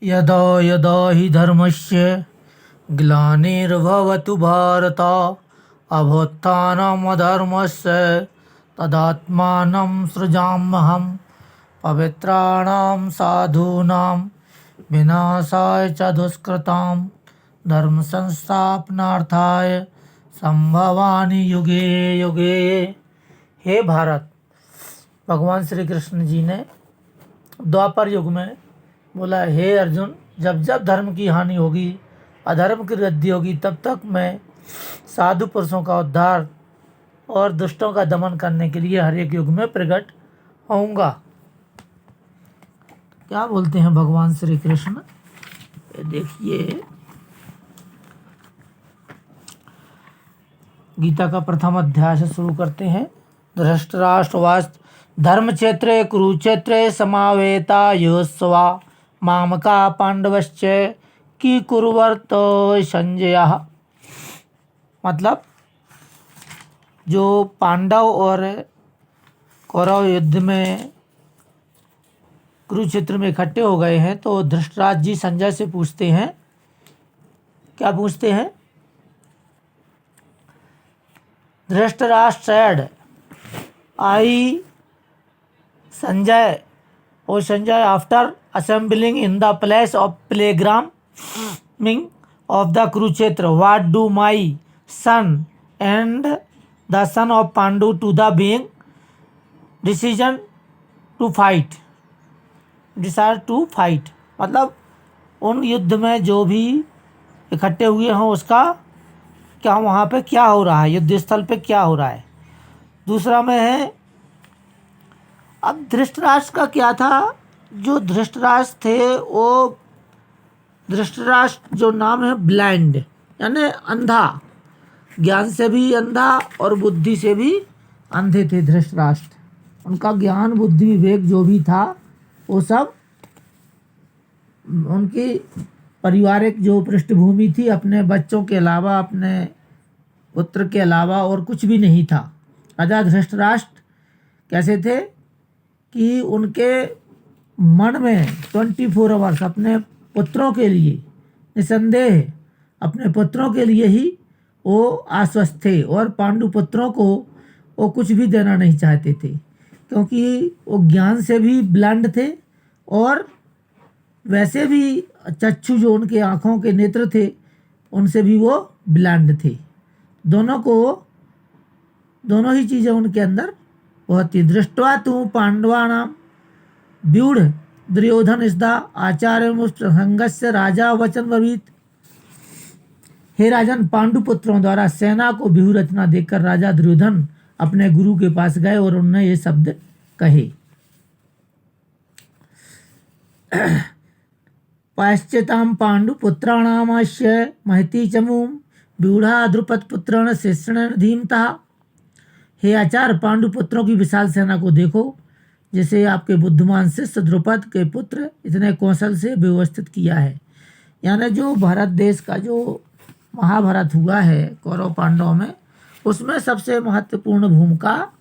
यदा यदा हि धर्मस्य ग्लानिर्भवतु भारत अभ्युत्थानमधर्मस्य तदात्मानं सृजाम्यहं पवित्राणां साधूनां विनाशाय च दुष्कृतां धर्म संस्थापनार्थाय संभवामि युगे युगे। हे भारत, भगवान श्री कृष्ण जी ने द्वापर युग में बोला, हे अर्जुन, जब जब धर्म की हानि होगी, अधर्म की वृद्धि होगी, तब तक मैं साधु पुरुषों का उद्धार और दुष्टों का दमन करने के लिए हर एक युग में प्रकट होऊंगा। क्या बोलते हैं भगवान श्री कृष्ण, देखिए गीता का प्रथम अध्याय से शुरू करते हैं। धृतराष्ट्रवाच धर्म क्षेत्रे कुरुक्षेत्रे समावेता योत्सवा मामका पांडवश्च की कुरुवर्त संजय। मतलब जो पांडव और कौरव युद्ध में कुरुक्षेत्र में इकट्ठे हो गए हैं, तो धृतराष्ट्र जी संजय से पूछते हैं, क्या पूछते हैं? Dhritarashtra said, I Sanjay, O Sanjay, after assembling in the place of pilgrimage of the Kurukshetra, what do my son and the son of Pandu to the being decision to fight, decide to fight। मतलब उन युद्ध में जो भी इकट्ठे हुए हों उसका क्या वहाँ पे क्या हो रहा है, युद्ध स्थल पे क्या हो रहा है। दूसरा में है, अब धृतराष्ट्र का क्या था, जो धृतराष्ट्र थे वो धृतराष्ट्र जो नाम है ब्लाइंड, यानी अंधा, ज्ञान से भी अंधा और बुद्धि से भी अंधे थे धृतराष्ट्र। उनका ज्ञान बुद्धि विवेक जो भी था वो सब उनकी पारिवारिक जो पृष्ठभूमि थी, अपने बच्चों के अलावा, अपने पुत्र के अलावा और कुछ भी नहीं था। राजा धृतराष्ट्र कैसे थे कि उनके मन में 24 आवर्स अपने पुत्रों के लिए, निसंदेह अपने पुत्रों के लिए ही वो आश्वस्त थे, और पांडु पुत्रों को वो कुछ भी देना नहीं चाहते थे, क्योंकि वो ज्ञान से भी ब्लाइंड थे और वैसे भी चक्षु जो उनके आँखों के नेत्र थे उनसे भी वो ब्लाइंड थे। दोनों ही चीज़ें उनके अंदर बहुत ही। दृष्टवा तू पांडवानां व्यूढ़ दुर्योधन इष्दा आचार्य मुष्ट संगस्य राजा वचन ब्रवीत। हे राजन, पांडु पुत्रों द्वारा सेना को व्यूह रचना देखकर राजा दुर्योधन अपने गुरु के पास गए और उन्होंने ये शब्द कहे। पाश्चातां पांडु पुत्राणामाश्य महती चमूम व्यूढ़ा द्रुपद पुत्रण शिष्ण धीमता। हे आचार्य, पांडु पुत्रों की विशाल सेना को देखो, जिसे आपके बुद्धिमान शिष्य द्रुपद के पुत्र इतने कौशल से व्यवस्थित किया है। यानी जो भारत देश का जो महाभारत हुआ है कौरव पांडवों में, उसमें सबसे महत्वपूर्ण भूमिका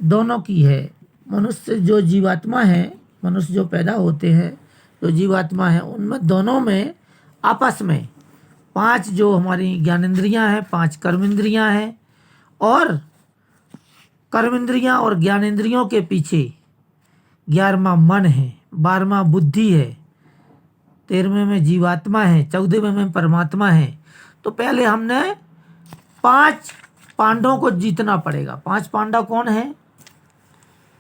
दोनों की है। मनुष्य जो जीवात्मा है, मनुष्य जो पैदा होते हैं, जो जीवात्मा है, उनमें दोनों में आपस में 5 जो हमारी ज्ञानेंद्रियां हैं, 5 कर्मेंद्रियां हैं, और कर्मेंद्रियां और ज्ञानेंद्रियों के पीछे 11वां मन है, 12वां बुद्धि है, 13वें में जीवात्मा है, 14वें में परमात्मा है। तो पहले हमने 5 पांडवों को जीतना पड़ेगा। 5 पांडव कौन है?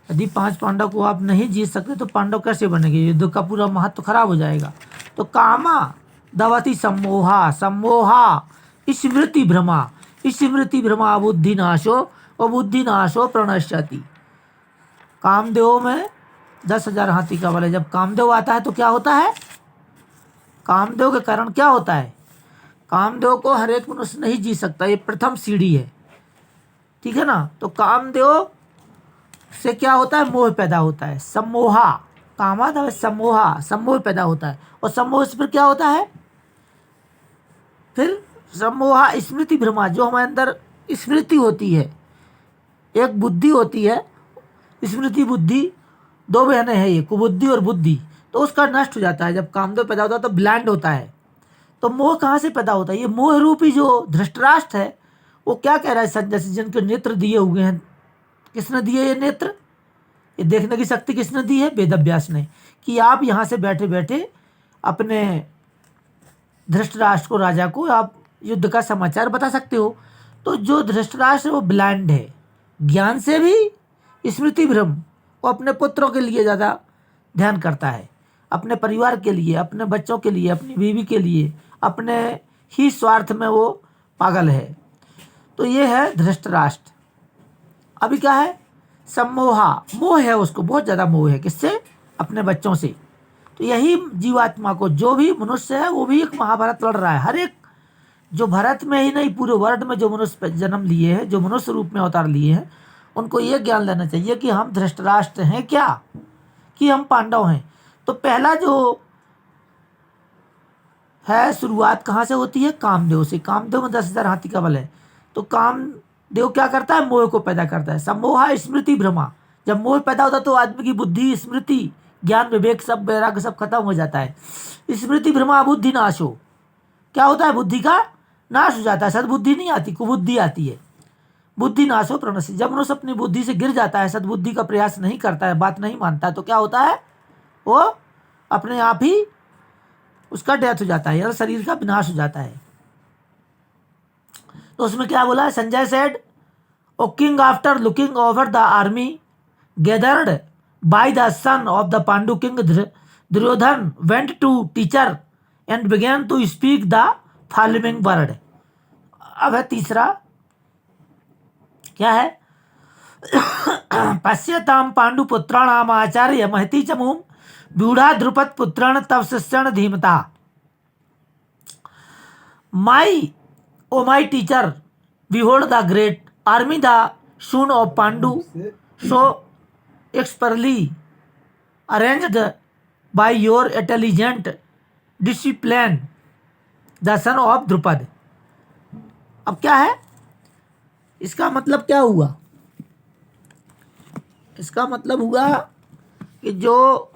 यदि 5 पांडव को आप नहीं जीत सकते तो पांडव कैसे बनेंगे? युद्ध का पूरा महत्व खराब हो जाएगा। तो कामा दवति सम्मोहा, सम्मोहा स्मृति भ्रमा, स्मृति भ्रमा बुद्धि नाशो और बुद्धि नाशो प्रणश्यति। कामदेव में 10,000 हाथी का बल है। जब कामदेव आता है तो क्या होता है? कामदेव के कारण क्या होता है? कामदेव को हर एक मनुष्य नहीं जी सकता, ये प्रथम सीढ़ी है, ठीक है ना। तो कामदेव से क्या होता है? मोह पैदा होता है, सम्मोहा, कामाद सम्मोहा, सम्मोह पैदा होता है। और सम्मोह से फिर क्या होता है? फिर सम्मोहा स्मृति भ्रमा, जो हमारे अंदर स्मृति होती है, एक बुद्धि होती है, स्मृति बुद्धि, 2 बहनें हैं ये, कुबुद्धि और बुद्धि। तो उसका नष्ट हो जाता है। जब कामदेव पैदा होता है तो ब्लैंड होता है। तो मोह कहाँ से पैदा होता है? ये मोह रूपी जो धृतराष्ट्र है वो क्या कह रहा है संजय से, जिनके नेत्र दिए हुए हैं, किसने दिए ये नेत्र? ये देखने की शक्ति किसने दी है? वेदव्यास ने। कि आप यहाँ से बैठे बैठे अपने धृतराष्ट्र को, राजा को आप युद्ध का समाचार बता सकते हो। तो जो धृतराष्ट्र वो ब्लाइंड है, ज्ञान से भी स्मृति भ्रम, वो अपने पुत्रों के लिए ज़्यादा ध्यान करता है, अपने परिवार के लिए, अपने बच्चों के लिए, अपनी बीवी के लिए, अपने ही स्वार्थ में वो पागल है। तो ये है धृतराष्ट्र। अभी क्या है? सम्मोहा, मोह है उसको, बहुत ज़्यादा मोह है। किससे? अपने बच्चों से। तो यही जीवात्मा को, जो भी मनुष्य है वो भी एक महाभारत लड़ रहा है। हर एक, जो भारत में ही नहीं पूरे वर्ल्ड में जो मनुष्य जन्म लिए हैं, जो मनुष्य रूप में अवतार लिए हैं, उनको ये ज्ञान लेना चाहिए कि हम धृतराष्ट्र हैं क्या, कि हम पांडव हैं। तो पहला जो है शुरुआत कहाँ से होती है? कामदेव से। कामदेव में 10,000 हाथी का बल है। तो कामदेव क्या करता है? मोह को पैदा करता है। सम्मोहा स्मृति भ्रमा। जब मोह पैदा होता है तो आदमी की बुद्धि, स्मृति, ज्ञान, विवेक, सब वैराग्य सब खत्म हो जाता है। स्मृति भ्रमा बुद्धि नाशो। क्या होता है? बुद्धि का नाश हो जाता है। सद्बुद्धि नहीं आती, कुबुद्धि आती है। बुद्धि नाशो प्रणश्य। जब मनुष्य अपनी बुद्धि से गिर जाता है, सद्बुद्धि का प्रयास नहीं करता है, बात नहीं मानता है, तो क्या होता है? वो अपने आप ही उसका डेथ हो जाता है, यार शरीर का विनाश हो जाता है। तो उसमें क्या बोला? Sanjay said, O king after looking over the army gathered by the son of the Pandu king Duryodhana went to teacher and began to speak the following word. अब है तीसरा, क्या है? पश्यताम पांडुपुत्राणाम आचार्य महती चमूम व्यूढ़ा द्रुपद पुत्रण तव शिष्यण धीमता। My o my teacher behold the great army the son of Pandu so expertly arranged by your intelligent disciple the son of Drupada. अब क्या है? इसका मतलब क्या हुआ? इसका मतलब हुआ कि जो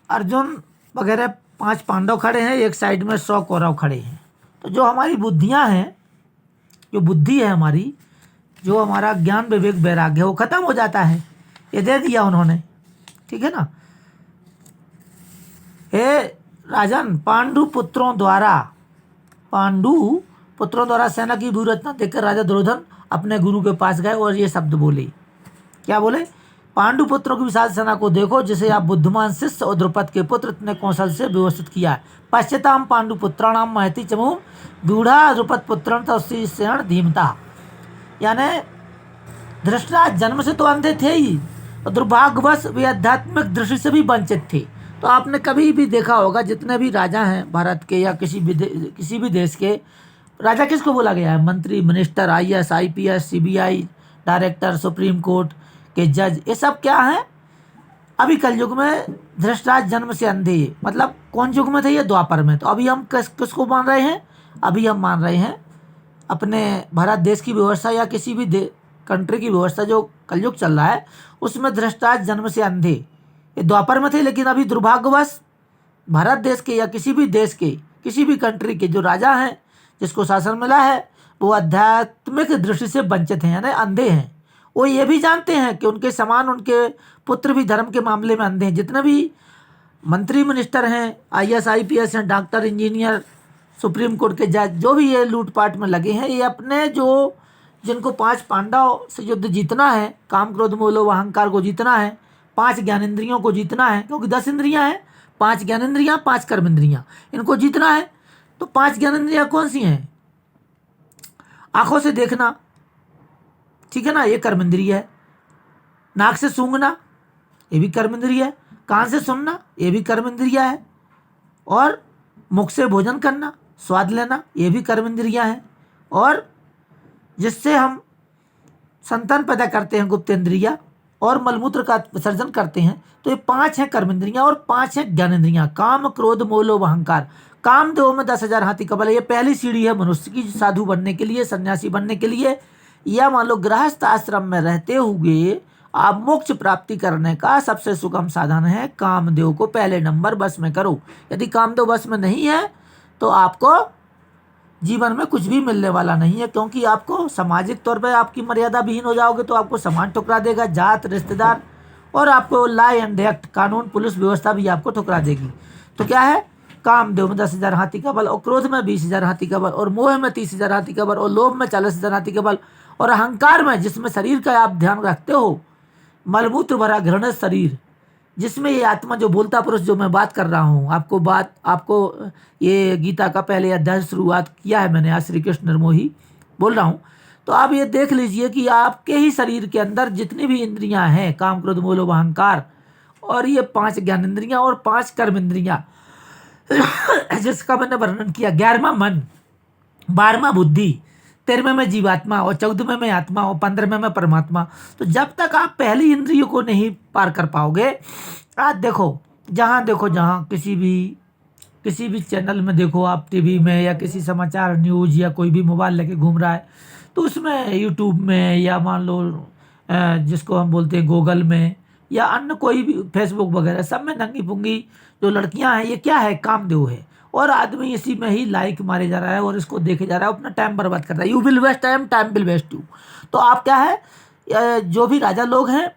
अर्जुन वगैरह 5 पांडव खड़े हैं, एक साइड में 100 कौरव खड़े हैं। तो जो हमारी बुद्धियां हैं, जो बुद्धि है हमारी, जो हमारा ज्ञान, विवेक, वैराग्य है, वो खत्म हो जाता है। ये दे दिया उन्होंने, ठीक है ना। हे राजन, पांडु पुत्रों द्वारा सेना की व्यूरचना देखकर राजा दुर्योधन अपने गुरु के पास गए और ये शब्द बोले। क्या बोले? पांडु पुत्रों की विशाल सेना को देखो, जिसे आप बुद्धिमान शिष्य और द्रुपद के पुत्र इतने कौशल से व्यवस्थित किया है। पश्यताम पांडु पुत्राणाम महती चमू व्यूढ़ा द्रुपद पुत्रन तस्यण धीमता। यानी धृतराष्ट्र जन्म से तो अंधे थे ही, और दुर्भाग्यवश वे आध्यात्मिक दृष्टि से भी वंचित थे। तो आपने कभी भी देखा होगा, जितने भी राजा हैं भारत के या किसी भी देश के, राजा किसको बोला गया है? मंत्री, minister, IAS, IPS, CBI director, supreme court के जज, ये सब क्या है? अभी कलयुग में धृतराष्ट्र जन्म से अंधे। मतलब कौन युग में थे? ये द्वापर में। तो अभी हम किसको मान रहे हैं? अभी हम मान रहे हैं अपने भारत देश की व्यवस्था या किसी भी कंट्री की व्यवस्था, जो कलयुग चल रहा है उसमें धृतराष्ट्र जन्म से अंधे। ये द्वापर में थे, लेकिन अभी दुर्भाग्यवश भारत देश के या किसी भी देश के, किसी भी कंट्री के जो राजा हैं, जिसको शासन मिला है, वो आध्यात्मिक दृष्टि से वंचित हैं, यानी अंधे हैं। वो ये भी जानते हैं कि उनके समान उनके पुत्र भी धर्म के मामले में अंधे हैं। जितने भी मंत्री, मिनिस्टर हैं, IAS, IPS हैं, डॉक्टर, इंजीनियर, सुप्रीम कोर्ट के जज, जो भी ये लूटपाट में लगे हैं, ये अपने जिनको 5 पांडव से युद्ध जीतना है, काम, क्रोध, मोह, लोभ, अहंकार को जीतना है, 5 ज्ञानेंद्रियों को जीतना है, क्योंकि 10 इंद्रियां हैं, 5 ज्ञानेंद्रियां, 5 कर्मेंद्रियां, इनको जीतना है। तो 5 ज्ञानेंद्रियां कौन सी हैं? आंखों से देखना, ठीक है ना, ये कर्मेंद्रिय है। नाक से सूंघना, ये भी कर्मेंद्रिय है। कान से सुनना, ये भी कर्मेंद्रिय है। और मुख से भोजन करना, स्वाद लेना, ये भी कर्मेंद्रियां है। और जिससे हम संतान पैदा करते हैं, गुप्तेंद्रिया, और मलमूत्र का विसर्जन करते हैं। तो ये 5 हैं कर्मेंद्रियां और 5 हैं ज्ञानेंद्रियां। काम, क्रोध, मोह, लोभ, अहंकार। कामदेव में 10,000 हाथी का बल है। ये पहली सीढ़ी है मनुष्य की, साधु बनने के लिए, सन्यासी बनने के लिए, या मान लो गृहस्थ आश्रम में रहते हुए आप मोक्ष प्राप्ति करने का सबसे सुगम साधन है कामदेव को पहले नंबर बस में करो। यदि कामदेव बस में नहीं है तो आपको जीवन में कुछ भी मिलने वाला नहीं है, क्योंकि आपको सामाजिक तौर पर आपकी मर्यादा विहीन हो जाओगे तो आपको समाज ठुकरा देगा, जात रिश्तेदार, और आपको लॉ एंड एक्ट कानून पुलिस व्यवस्था भी आपको ठुकरा देगी। तो क्या है, कामदेव में 10,000 हाथी का बल, और क्रोध में 20,000 हाथी का बल, और मोह में 30,000 हाथी का बल, और लोभ में 40,000 हाथी का बल, और अहंकार में, जिसमें शरीर का आप ध्यान रखते हो, मलमूत्र भरा घृणित शरीर, जिसमें ये आत्मा जो बोलता पुरुष जो मैं बात कर रहा हूँ, आपको ये गीता का पहले अध्याय शुरुआत किया है मैंने, आज श्री कृष्ण निर्मोही बोल रहा हूँ। तो आप ये देख लीजिए कि आपके ही शरीर के अंदर जितनी भी इंद्रियां हैं, काम क्रोध मोह लोभ अहंकार, और ये 5 ज्ञान इंद्रियां और 5 कर्म इंद्रियां जिसका मैंने वर्णन किया, 11वां मन, 12वां बुद्धि, 13वें में जीवात्मा, और 14वें में आत्मा, और 15वें में परमात्मा। तो जब तक आप पहली इंद्रियों को नहीं पार कर पाओगे, आज देखो जहाँ किसी भी चैनल में देखो आप, टीवी में या किसी समाचार न्यूज़ या कोई भी मोबाइल लेके घूम रहा है, तो उसमें यूट्यूब में या मान लो जिसको हम बोलते हैं गूगल में या अन्य कोई भी फेसबुक वगैरह, सब में नंगी पुंगी जो लड़कियां हैं, ये क्या है, कामदेव है। और आदमी इसी में ही लाइक मारे जा रहा है और इसको देखे जा रहा है, अपना टाइम बर्बाद कर रहा है। You will waste time, time will waste you. तो आप क्या है, जो भी राजा लोग हैं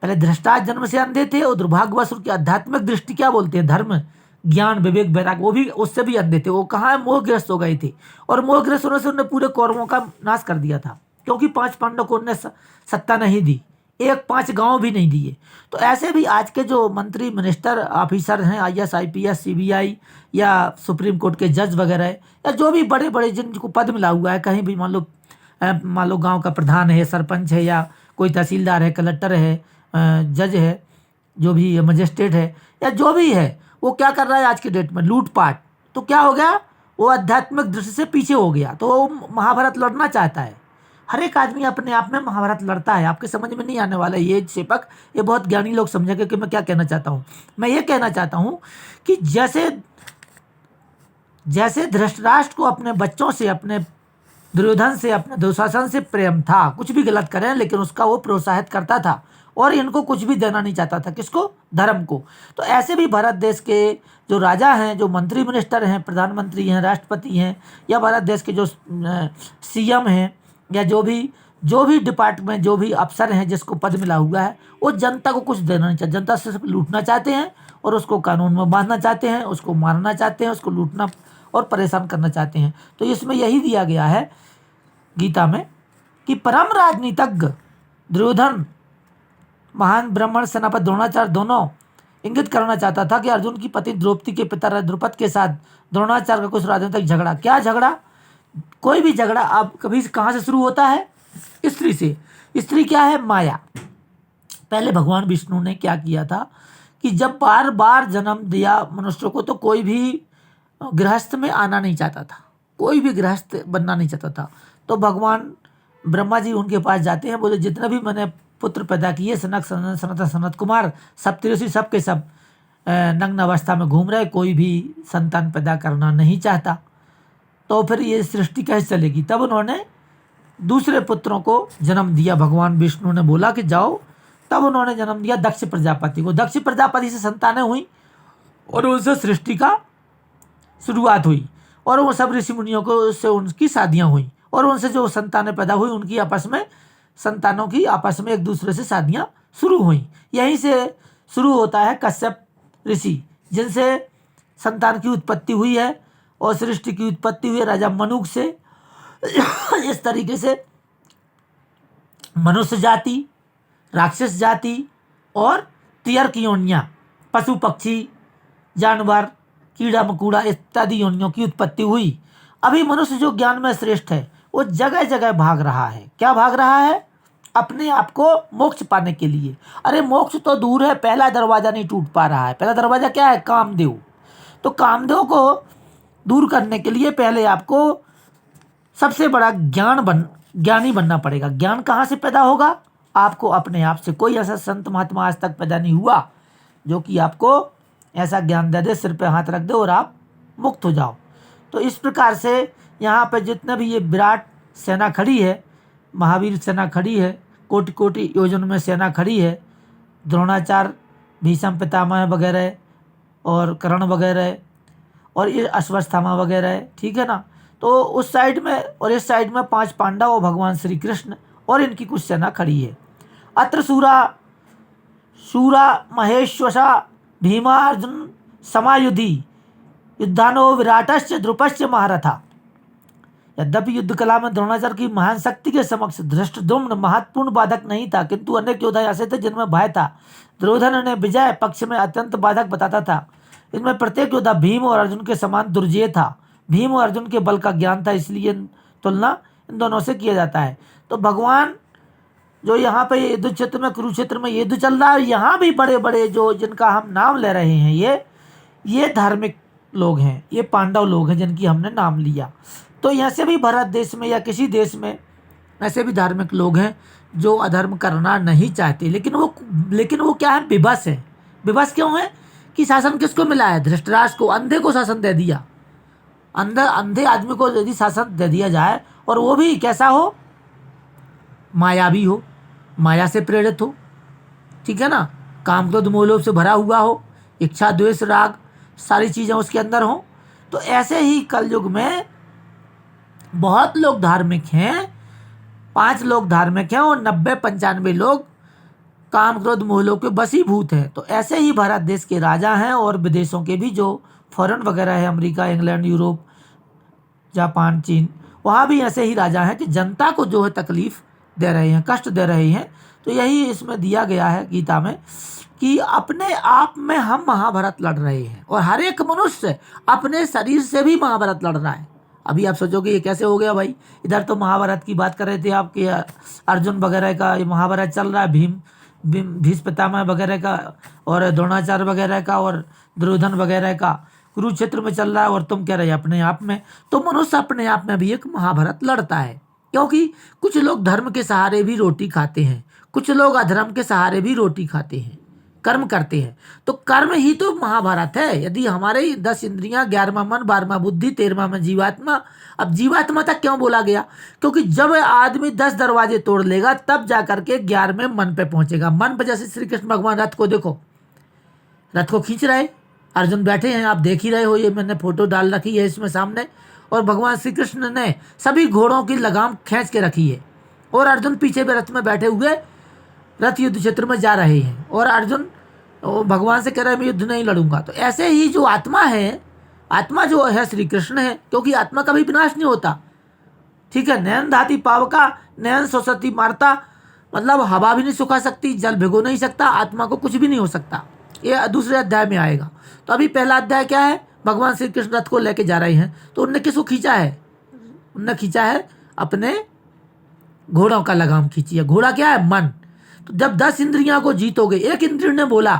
पहले धृष्टाज जन्म से अंधे थे, और दुर्भाग्यवश उनकी आध्यात्मिक दृष्टि क्या बोलते हैं, धर्म ज्ञान विवेक वैराग, वो भी उससे भी अंधे थे। वो कहाँ है, मोहग्रस्त हो गए थे, और मोहग्रस्त होने से उन्होंने पूरे कौरवों का नाश कर दिया था, क्योंकि 5 पांडव को उन्होंने सत्ता नहीं दी, 5 गांव भी नहीं दिए। तो ऐसे भी आज के जो मंत्री मिनिस्टर ऑफिसर हैं, IAS IPS CBI या सुप्रीम कोर्ट के जज वगैरह, या जो भी बड़े बड़े जिनको पद मिला हुआ है, कहीं भी मान लो गांव का प्रधान है, सरपंच है, या कोई तहसीलदार है, कलेक्टर है, जज है, जो भी मजिस्ट्रेट है, या जो भी है, वो क्या कर रहा है आज के डेट में, लूटपाट। तो क्या हो गया, वो आध्यात्मिक दृष्टि से पीछे हो गया। तो वो महाभारत लड़ना चाहता है। हर एक आदमी अपने आप में महाभारत लड़ता है। आपके समझ में नहीं आने वाला ये सेपक, ये बहुत ज्ञानी लोग समझेंगे कि मैं क्या कहना चाहता हूँ। मैं ये कहना चाहता हूँ कि जैसे धृतराष्ट्र को अपने बच्चों से, अपने दुर्योधन से, अपने दुशासन से प्रेम था, कुछ भी गलत करें लेकिन उसका वो प्रोत्साहित करता था, और इनको कुछ भी देना नहीं चाहता था, किसको, धर्म को। तो ऐसे भी भारत देश के जो राजा हैं, जो मंत्री मिनिस्टर हैं, प्रधानमंत्री हैं, राष्ट्रपति हैं, या भारत देश के जो CM हैं, या जो भी डिपार्टमेंट, जो भी अफसर हैं जिसको पद मिला हुआ है, वो जनता को कुछ देना नहीं चाहते, जनता से सिर्फ लूटना चाहते हैं, और उसको कानून में बांधना चाहते हैं, उसको मारना चाहते हैं, उसको लूटना और परेशान करना चाहते हैं। तो इसमें यही दिया गया है गीता में कि परम राजनीतिज्ञ दुर्योधन, महान ब्राह्मण सेनापति द्रोणाचार्य दोनों इंगित करना चाहता था कि अर्जुन की पत्नी द्रौपदी के पिता द्रुपद के साथ द्रोणाचार्य का कुछ राजनीतिक झगड़ा, क्या झगड़ा, कोई भी झगड़ा आप कभी कहाँ से शुरू होता है, स्त्री से। स्त्री क्या है, माया। पहले भगवान विष्णु ने क्या किया था कि जब बार बार जन्म दिया मनुष्य को, तो कोई भी गृहस्थ में आना नहीं चाहता था, कोई भी गृहस्थ बनना नहीं चाहता था। तो भगवान ब्रह्मा जी उनके पास जाते हैं, बोले जितने भी मैंने पुत्र पैदा किए, सनत कुमार, सप्तऋषि, सब के सब नग्न अवस्था में घूम रहे, कोई भी संतान पैदा करना नहीं चाहता, तो फिर ये सृष्टि कैसे चलेगी। तब उन्होंने दूसरे पुत्रों को जन्म दिया। भगवान विष्णु ने बोला कि जाओ, तब उन्होंने जन्म दिया दक्ष प्रजापति को। दक्ष प्रजापति से संतानें हुई और उनसे सृष्टि का शुरुआत हुई, और वो सब ऋषि मुनियों को से उनकी शादियां हुई, और उनसे जो संतानें पैदा हुई उनकी आपस में, संतानों की आपस में एक दूसरे से शादियां शुरू हुई। यहीं से शुरू होता है कश्यप ऋषि, जिनसे संतान की उत्पत्ति हुई है, और सृष्टि की उत्पत्ति हुई है राजा मनुक से। इस तरीके से मनुष्य जाति, राक्षस जाति और तियर्क योनियां, पशु पक्षी जानवर, कीड़ा मकोड़ा इत्यादि योनियों की उत्पत्ति हुई। अभी मनुष्य जो ज्ञान में श्रेष्ठ है, वो जगह जगह भाग रहा है। क्या भाग रहा है, अपने आप को मोक्ष पाने के लिए। अरे मोक्ष तो दूर है, पहला दरवाजा नहीं टूट पा रहा है। पहला दरवाजा क्या है, कामदेव। तो कामदेव को दूर करने के लिए पहले आपको सबसे बड़ा ज्ञानी बनना पड़ेगा। ज्ञान कहाँ से पैदा होगा, आपको अपने आप से। कोई ऐसा संत महात्मा आज तक पैदा नहीं हुआ जो कि आपको ऐसा ज्ञान दे दे, सिर पे हाथ रख दे और आप मुक्त हो जाओ। तो इस प्रकार से यहाँ पे जितने भी ये विराट सेना खड़ी है, महावीर सेना खड़ी है, कोटि कोटि योजन में सेना खड़ी है। द्रोणाचार्य, भीष्म पितामह वगैरह और कर्ण वगैरह और ये अश्वत्थामा वगैरह है, ठीक है ना। तो उस साइड में और इस साइड में 5 पांडव और भगवान श्री कृष्ण और इनकी कुछ सेना खड़ी है। अत्र शूरा महेश्वसा भीमार्जुन समायुधि युद्धानो विराटश्च द्रुपश्च महारथा। यद्यपि युद्ध कला में द्रोणाचार्य की महान शक्ति के समक्ष धृष्टद्युम्न महत्वपूर्ण बाधक नहीं था, किंतु अनेक योद्धा ऐसे थे जिनमें भय था। दुर्योधन ने विजय पक्ष में अत्यंत बाधक बताता था। इनमें प्रत्येक योद्धा भीम और अर्जुन के समान दुर्जेय था। भीम और अर्जुन के बल का ज्ञान था, इसलिए तुलना इन दोनों से किया जाता है। तो भगवान जो यहाँ पे युद्ध क्षेत्र में, कुरुक्षेत्र में युद्ध चल रहा है, यहाँ भी बड़े बड़े जो जिनका हम नाम ले रहे हैं, ये धार्मिक लोग हैं, ये पांडव लोग हैं जिनकी हमने नाम लिया। तो ऐसे भी भारत देश में या किसी देश में ऐसे भी धार्मिक लोग हैं जो अधर्म करना नहीं चाहते, लेकिन वो क्या है, विवश है। विवश क्यों है कि शासन किसको मिला है? धृतराष्ट्र को, अंधे को शासन दे दिया। अंधे आदमी को यदि शासन दे दिया जाए और वो भी कैसा हो, मायावी हो, माया से प्रेरित हो, ठीक है ना, काम क्रोध मोह लोभ से भरा हुआ हो, इच्छा द्वेष राग सारी चीज़ें उसके अंदर हो, तो ऐसे ही कलयुग में बहुत लोग धार्मिक हैं, 5 लोग धार्मिक हैं और 90-95 लोग काम क्रोध मोह लोभ के वशीभूत हैं। तो ऐसे ही भारत देश के राजा हैं और विदेशों के भी जो फॉरेन वगैरह है, अमेरिका, इंग्लैंड, यूरोप, जापान, चीन, वहाँ भी ऐसे ही राजा हैं कि जनता को जो है तकलीफ दे रहे हैं, कष्ट दे रहे हैं। तो यही इसमें दिया गया है गीता में कि अपने आप में हम महाभारत लड़ रहे हैं और हर एक मनुष्य अपने शरीर से भी महाभारत लड़ रहा है। अभी आप सोचोगे ये कैसे हो गया भाई, इधर तो महाभारत की बात कर रहे थे आपके अर्जुन वगैरह का, ये महाभारत चल रहा है, भीष्म पितामह वगैरह का और द्रोणाचार्य वगैरह का और दुर्योधन वगैरह का कुरुक्षेत्र में चल रहा है और तुम कह रहे अपने आप में। तो मनुष्य अपने आप में भी एक महाभारत लड़ता है, क्योंकि कुछ लोग धर्म के सहारे भी रोटी खाते हैं, कुछ लोग अधर्म के सहारे भी रोटी खाते हैं, कर्म करते हैं। तो कर्म ही तो महाभारत है। यदि हमारे 10 इंद्रियां, 11वां मन, 12वां बुद्धि, 13वां में जीवात्मा। अब जीवात्मा तक क्यों बोला गया? क्योंकि जब आदमी 10 दरवाजे तोड़ लेगा तब जाकर के 11वें मन पे पहुंचेगा। मन पे जैसे श्री कृष्ण भगवान रथ को देखो, रथ को खींच रहे, अर्जुन बैठे हैं, आप देख ही रहे हो, ये मैंने फोटो डाल रखी है इसमें सामने, और भगवान श्री कृष्ण ने सभी घोड़ों की लगाम खींच के रखी है और अर्जुन पीछे भी रथ में बैठे हुए रथ युद्ध क्षेत्र में जा रहे हैं और अर्जुन भगवान से कह रहे हैं मैं युद्ध नहीं लड़ूंगा। तो ऐसे ही जो आत्मा है, आत्मा जो है श्री कृष्ण है, क्योंकि आत्मा कभी विनाश नहीं होता, ठीक है। नयन धाती पावका नयन सरस्वती मारता, मतलब हवा भी नहीं सुखा सकती, जल भिगो नहीं सकता, आत्मा को कुछ भी नहीं हो सकता। ये दूसरे अध्याय में आएगा। तो अभी पहला अध्याय क्या है, भगवान श्री कृष्ण रथ को लेके जा रहे हैं, तो उनने किसको खींचा है? उनने खींचा है अपने घोड़ों का लगाम खींची है। घोड़ा क्या है? मन। तो जब 10 इंद्रियां को जीतोगे, एक इंद्रिय ने बोला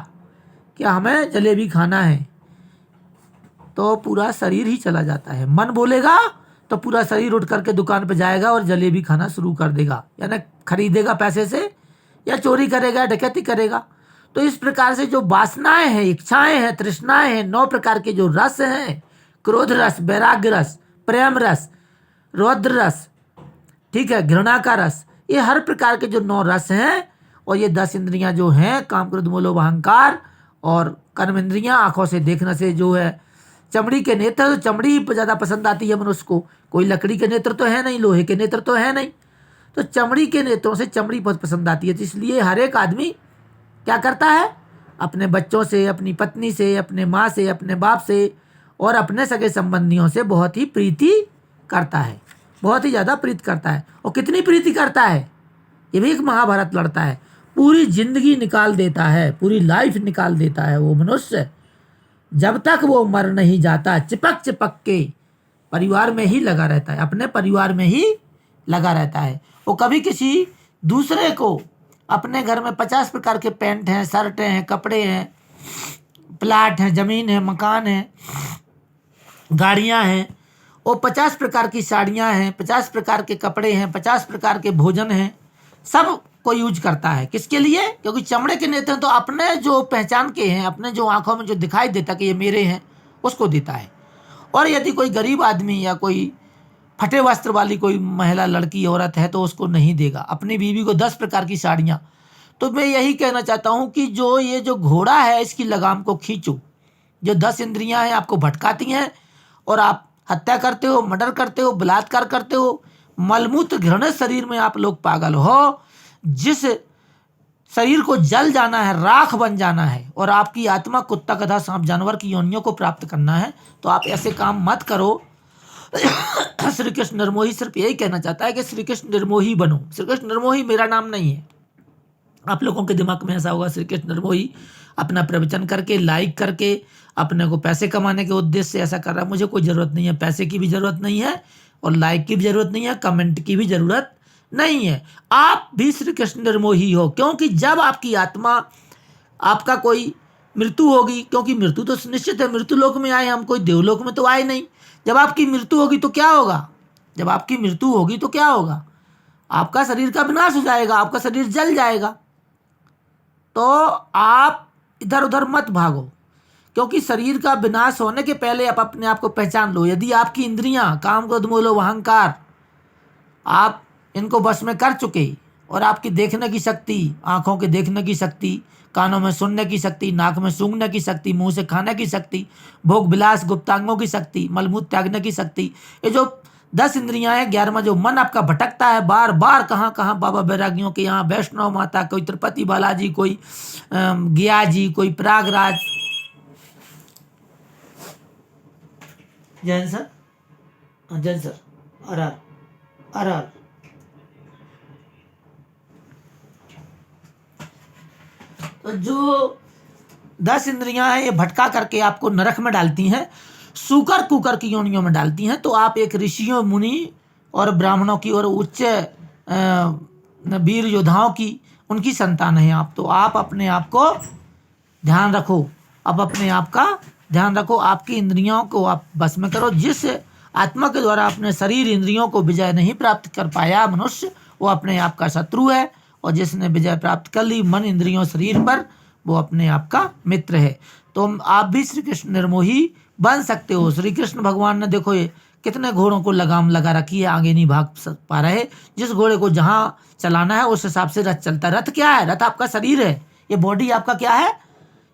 कि हमें जलेबी खाना है, तो पूरा शरीर ही चला जाता है। मन बोलेगा तो पूरा शरीर उठ करके दुकान पे जाएगा और जलेबी खाना शुरू कर देगा, यानी खरीदेगा पैसे से, या चोरी करेगा, डकैती करेगा। तो इस प्रकार से जो वासनाएं हैं, इच्छाएं हैं, तृष्णाएं हैं, 9 प्रकार के जो रस हैं, क्रोध रस, वैराग्य रस, प्रेम रस, रौद्र रस, ठीक है, घृणा का रस, ये हर प्रकार के जो 9 रस हैं, और ये 10 इंद्रियां जो हैं, काम क्रोध मोह लोभ अहंकार, और कर्म इंद्रियां, आंखों से देखने से जो है, चमड़ी के नेत्र, तो चमड़ी ज़्यादा पसंद आती है मनुष्य को, कोई लकड़ी के नेत्र तो है नहीं, लोहे के नेत्र तो है नहीं, तो चमड़ी के नेत्रों से चमड़ी बहुत पसंद आती है। तो इसलिए हर एक आदमी क्या करता है, अपने बच्चों से, अपनी पत्नी से, अपने माँ से, अपने बाप से और अपने सगे संबंधियों से बहुत ही प्रीति करता है, बहुत ही ज़्यादा प्रीति करता है। और कितनी प्रीति करता है, ये भी एक महाभारत लड़ता है, पूरी जिंदगी निकाल देता है, पूरी लाइफ निकाल देता है वो मनुष्य, जब तक वो मर नहीं जाता, चिपक चिपक के परिवार में ही लगा रहता है, अपने परिवार में ही लगा रहता है। वो कभी किसी दूसरे को, अपने घर में 50 प्रकार के पैंट हैं, शर्ट हैं, कपड़े हैं, प्लाट हैं, ज़मीन है, मकान है, गाड़ियां हैं, और 50 प्रकार की साड़ियां हैं, 50 प्रकार के कपड़े हैं, 50 प्रकार के भोजन हैं, सब को यूज करता है। किसके लिए? क्योंकि चमड़े के नेत्र तो अपने जो पहचान के हैं, अपने जो आंखों में जो दिखाई देता कि ये मेरे हैं, उसको देता है। और यदि कोई गरीब आदमी या कोई फटे वस्त्र वाली कोई महिला, लड़की, औरत है तो उसको नहीं देगा। अपनी बीवी को 10 प्रकार की साड़ियाँ। तो मैं यही कहना चाहता हूँ कि ये जो घोड़ा है इसकी लगाम को खींचो। जो 10 इंद्रियां हैं आपको भटकाती हैं और आप हत्या करते हो, मर्डर करते हो, बलात्कार करते हो, मलमूत्र घृणित शरीर में आप लोग पागल हो। जिस शरीर को जल जाना है, राख बन जाना है और आपकी आत्मा कुत्ता, गधा, सांप, जानवर की योनियों को प्राप्त करना है, तो आप ऐसे काम मत करो। श्री कृष्ण निर्मोही सिर्फ यही कहना चाहता है कि श्री कृष्ण निर्मोही बनो। श्री कृष्ण निर्मोही मेरा नाम नहीं है। आप लोगों के दिमाग में ऐसा होगा श्री कृष्ण निर्मोही अपना प्रवचन करके, लाइक करके, अपने को पैसे कमाने के उद्देश्य से ऐसा कर रहा है। मुझे कोई ज़रूरत नहीं है, पैसे की भी ज़रूरत नहीं है और लाइक की भी ज़रूरत नहीं है, कमेंट की भी ज़रूरत नहीं है। आप भी श्री कृष्ण निर्मोही हो, क्योंकि जब आपकी आत्मा, आपका कोई मृत्यु होगी, क्योंकि मृत्यु तो निश्चित है, मृत्यु लोक में आए हम, कोई देवलोक में तो आए नहीं। जब आपकी मृत्यु होगी तो क्या होगा? जब आपकी मृत्यु होगी तो क्या होगा? आपका शरीर का विनाश हो जाएगा, आपका शरीर जल जाएगा। तो आप इधर उधर मत भागो, क्योंकि शरीर का विनाश होने के पहले आप अपने आप को पहचान लो। यदि आपकी इंद्रियां, काम, क्रोध, मोह, लोभ, अहंकार, आप इनको बस में कर चुके और आपकी देखने की शक्ति, आंखों के देखने की शक्ति, कानों में सुनने की शक्ति, नाक में सूंघने की शक्ति, मुंह से खाने की शक्ति, भोग विलास, गुप्तांगों की शक्ति, मलमूत्र त्यागने की शक्ति, ये जो 10 इंद्रियां हैं, 11वां जो मन आपका भटकता है बार बार, कहाँ कहाँ बाबा बैरागियों के यहाँ, वैष्णव माता, कोई तिरुपति बालाजी, कोई गया जी, कोई प्रयागराज। जैन सर, जैन सर, अर तो जो 10 इंद्रियां हैं ये भटका करके आपको नरक में डालती हैं, सूकर कुकर की योनियों में डालती हैं। तो आप एक ऋषियों, मुनि और ब्राह्मणों की और उच्च वीर योद्धाओं की, उनकी संतान हैं आप। तो आप अपने आप को ध्यान रखो, अब अपने आप का ध्यान रखो, आपकी इंद्रियों को आप बस में करो। जिस आत्मा के द्वारा अपने शरीर, इंद्रियों को विजय नहीं प्राप्त कर पाया मनुष्य, वो अपने आप का शत्रु है, और जिसने विजय प्राप्त कर ली मन, इंद्रियों, शरीर पर, वो अपने आप का मित्र है। तो आप भी श्री कृष्ण निर्मोही बन सकते हो। श्री कृष्ण भगवान ने देखो ये कितने घोड़ों को लगाम लगा रखी है, आगे नहीं भाग पा रहे। जिस घोड़े को जहाँ चलाना है उस हिसाब से रथ चलता है। रथ क्या है? रथ आपका शरीर है। ये बॉडी आपका क्या है?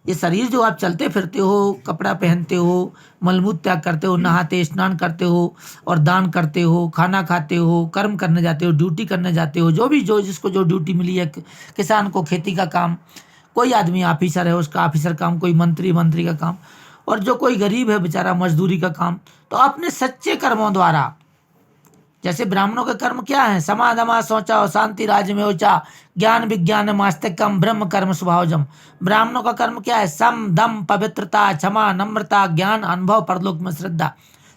ये शरीर जो आप चलते फिरते हो, कपड़ा पहनते हो, मलमूत्र त्याग करते हो, नहाते स्नान करते हो और दान करते हो, खाना खाते हो, कर्म करने जाते हो, ड्यूटी करने जाते हो, जो जिसको जो ड्यूटी मिली है, किसान को खेती का काम, कोई आदमी ऑफिसर है उसका ऑफिसर काम, कोई मंत्री का काम, और जो कोई गरीब है बेचारा मजदूरी का काम। तो अपने सच्चे कर्मों द्वारा, जैसे ब्राह्मणों का कर्म क्या है? समाधमा शौचा शांति राज्य में ओचा ज्ञान विज्ञान मास्तिकम ब्रह्म कर्म स्वभावजम। ब्राह्मणों का कर्म क्या है? सम, दम, पवित्रता, क्षमा, नम्रता, ज्ञान, अनुभव, परलोक में श्रद्धा।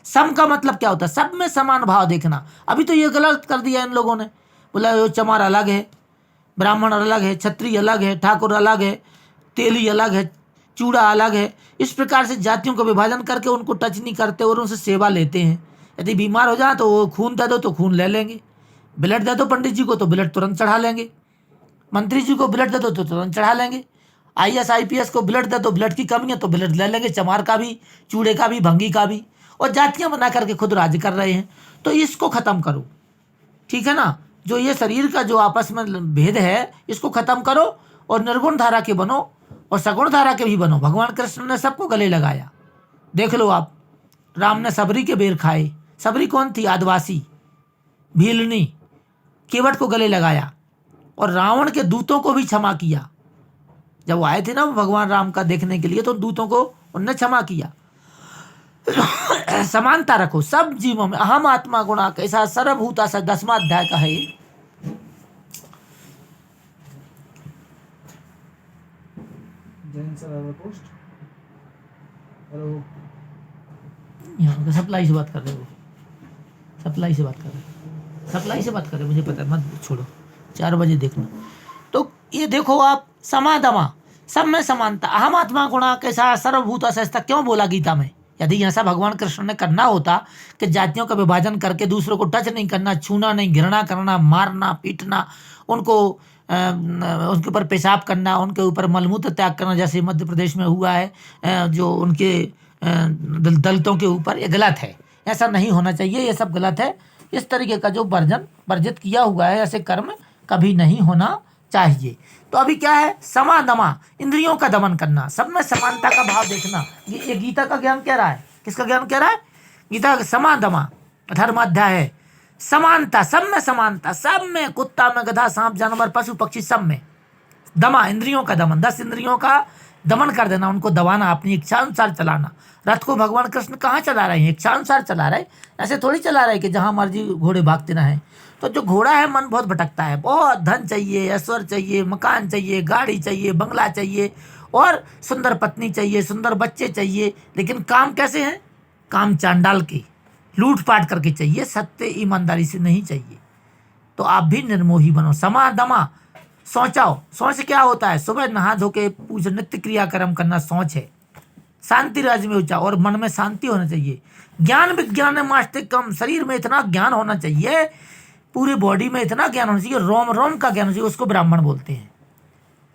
सम का मतलब क्या होता है? सब में समान भाव देखना। अभी तो ये गलत कर दिया इन लोगों ने, बोला यो चमार अलग है, ब्राह्मण अलग है, क्षत्रिय अलग है, ठाकुर अलग है, तेली अलग है, चूड़ा अलग है। इस प्रकार से जातियों का विभाजन करके उनको टच नहीं करते और उनसे सेवा लेते हैं। यदि बीमार हो जाए तो वो खून दे दो तो खून ले लेंगे, ब्लड दे दो पंडित जी को तो ब्लड तुरंत चढ़ा लेंगे, मंत्री जी को ब्लड दे दो तो तुरंत चढ़ा लेंगे, IAS IPS को ब्लड दे दो, ब्लड की कमी है तो ब्लड ले लेंगे, चमार का भी, चूड़े का भी, भंगी का भी, और जातियाँ बना करके खुद राज्य कर रहे हैं। तो इसको ख़त्म करो, ठीक है ना? जो ये शरीर का जो आपस में भेद है इसको ख़त्म करो और निर्गुण धारा के बनो और सगुण धारा के भी बनो। भगवान कृष्ण ने सबको गले लगाया। देख लो आप, राम ने सबरी के बेर खाए। सबरी कौन थी? आदिवासी भीलनी, केवट को गले लगाया और रावण के दूतों को भी क्षमा किया। जब वो आए थे ना भगवान राम का देखने के लिए तो दूतों को उनने क्षमा किया। समानता रखो सब जीवों में। अहम आत्मा गुणा कैसा सर्वभूता स 10वां अध्याय का है ये। यहाँ सप्लाई से बात कर रहे हो, सप्लाई से बात कर रहे हो, मुझे पता है, मत छोड़ो, 4 बजे देखना। तो ये देखो आप, समादमा, सब में समानता, अहम आत्मा गुणा कैसा सर्वभूता सस्ता क्यों बोला गीता में? यदि ऐसा भगवान कृष्ण ने करना होता कि जातियों का विभाजन करके दूसरों को टच नहीं करना, छूना नहीं, घृणा करना, मारना, पीटना, उनको उनके ऊपर पेशाब करना, उनके ऊपर मलमूत्र त्याग करना, जैसे मध्य प्रदेश में हुआ है जो उनके दलितों के ऊपर, ये गलत है। ऐसा नहीं होना चाहिए, ये सब गलत है। इस तरीके का जो वर्जित किया हुआ है, ऐसे कर्म कभी नहीं होना चाहिए। तो अभी क्या है, समा दमा, इंद्रियों का दमन करना, सब में समानता का भाव देखना। ये गीता का ज्ञान कह रहा है। किसका ज्ञान कह रहा है? गीता का समा दमा धर्माध्याय है। समानता, सब में समानता, सब में, कुत्ता में, गधा, सांप, जानवर, पशु पक्षी, सब में दमा, इंद्रियों का दमन, 10 इंद्रियों का दमन कर देना, उनको दबाना, अपनी इच्छा अनुसार चलाना। रथ को भगवान कृष्ण कहाँ चला रहे हैं? इच्छा अनुसार चला रहे, ऐसे थोड़ी चला रहे कि जहाँ मर्जी घोड़े भागते ना है। तो जो घोड़ा है, मन बहुत भटकता है, बहुत धन चाहिए, ऐश्वर्य चाहिए, मकान चाहिए, गाड़ी चाहिए, बंगला चाहिए, और सुंदर पत्नी चाहिए, सुंदर बच्चे चाहिए, लेकिन काम कैसे हैं? काम चांडाल के, लूटपाट करके चाहिए, सत्य ईमानदारी से नहीं चाहिए। तो आप भी निर्मोही बनो। समा दमा, सोचाओ। सोच क्या होता है? सुबह नहा धो के पूजा, नित्य क्रियाक्रम करना सोच है। शांति राज में ऊंचा, और मन में शांति होना चाहिए। ज्ञान विज्ञान मस्तिष्कम, शरीर में इतना ज्ञान होना चाहिए, पूरे बॉडी में इतना ज्ञान होना चाहिए, रोम रोम का ज्ञान होना चाहिए, उसको ब्राह्मण बोलते हैं।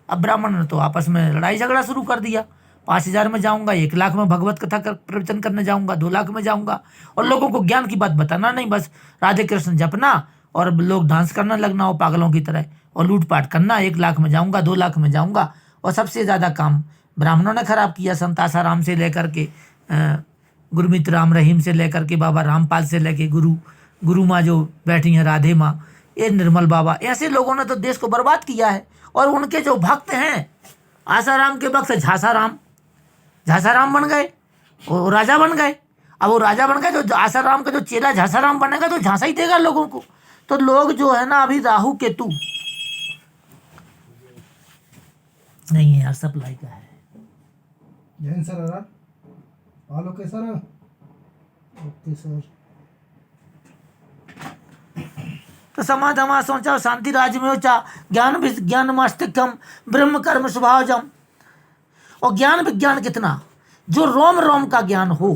अब ब्राह्मण ने तो आपस में लड़ाई झगड़ा शुरू कर दिया। 5,000 में जाऊंगा, 1 लाख में भगवत कथा प्रवचन करने जाऊंगा, 2 लाख में जाऊंगा, और लोगों को ज्ञान की बात बताना नहीं, बस राधे कृष्ण जपना, और लोग डांस करना लगना हो पागलों की तरह, और लूटपाट करना। 1 लाख में जाऊंगा, 2 लाख में जाऊंगा। और सबसे ज़्यादा काम ब्राह्मणों ने खराब किया। संत आसाराम से लेकर के गुरमित्र राम रहीम से लेकर के बाबा रामपाल से लेके गुरु माँ जो बैठी हैं, राधे माँ, ये निर्मल बाबा, ऐसे लोगों ने तो देश को बर्बाद किया है। और उनके जो भक्त हैं, आसाराम के भक्त झासाराम बन गए, वो राजा बन गए। अब वो राजा बन गए, जो आसाराम का जो चेला झासाराम बनेगा तो झांसा ही देगा लोगों को। तो लोग जो है ना, अभी राहु केतु नहीं है यार, सप्लाई का है। Jain sir, okay sir, okay sir. तो समाधमा सोचा, शांति राज में ऊंचा, ज्ञान विज्ञान मस्तिष्कम, ब्रह्म कर्म स्वभावजम। और ज्ञान विज्ञान कितना? जो रोम रोम का ज्ञान हो,